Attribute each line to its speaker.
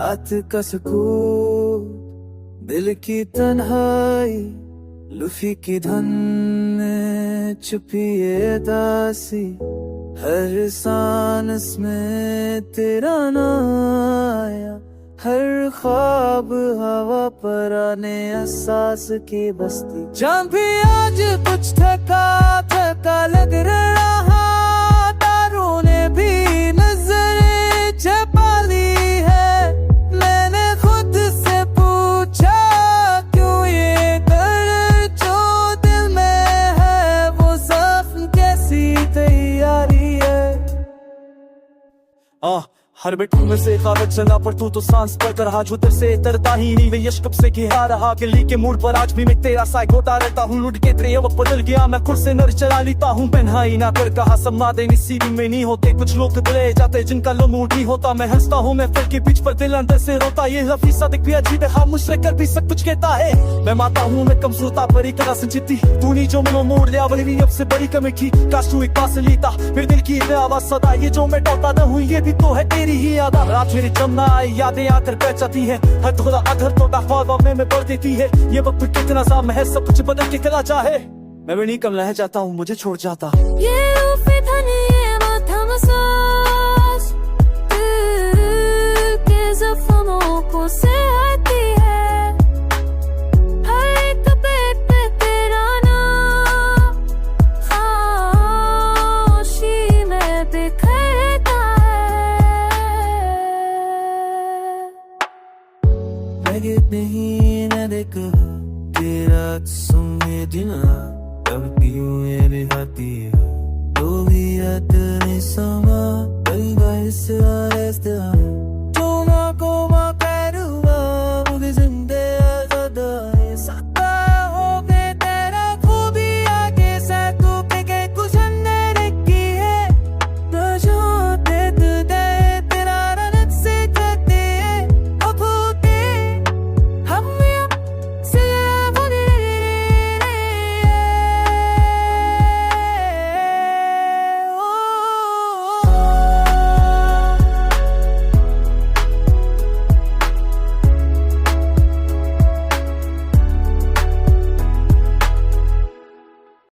Speaker 1: रात का सुकून, दिल की तन्हाई, लुफी की धन में छुपी ये दासी, हर सांस में तेरा नाम आया, हर ख्वाब हवा पर आने एहसास की बस्ती। जब भी आज कुछ थका थका लग रहा, तारों ने भी नजरें छुपा ली है। मैंने खुद से पूछा क्यों ये दर्द जो दिल में है, वो जख्म कैसी तैयारी है।
Speaker 2: हर बेटू में से कागज चला पर तू तो सांस पर कर रहा, जो तेरे से तरता ही नहीं, वे यशकब से घिरा रहा। गिल्ली के मूड पर आज भी मैं तेरा साइक होता रहता हूँ, लुट के तेरे वक्त बदल गया मैं खुद से नर चला लेता हूँ। पहनाई ना कर कहा सम्मा देनी सीधी में नहीं होते, कुछ लोग गले जाते जिनका लो मूड नहीं होता। मैं हंसता हूँ मैं फिर के बीच पर दिल अंदर से रोता, ये लफी सदिक भी अजीब है, खामोश रहकर भी सब कुछ कहता है। मैं माता हूँ मैं कमजोरता पर एक तरह से जीती, तू नहीं जो मनो मोड़ लिया वही अब से बड़ी कमी थी। काश तू एक पास लेता मेरे दिल की आवाज सदा, ये जो मैं टोटा न हुई ये भी तो है तेरी ही यादा। रात मेरी जमना आई यादें आकर बह जाती है, हर थोड़ा अधर तो ख्वाब में बढ़ देती है। ये वक्त कितना साम है, सब कुछ बदल के चला चाहे, मैं भी नहीं कम रह जाता हूँ मुझे छोड़ जाता।
Speaker 1: नहीं न देखा तेरा सुने दिना, तब क्यों ये बिहाती है, तो भी याद नहीं समा, कई बार से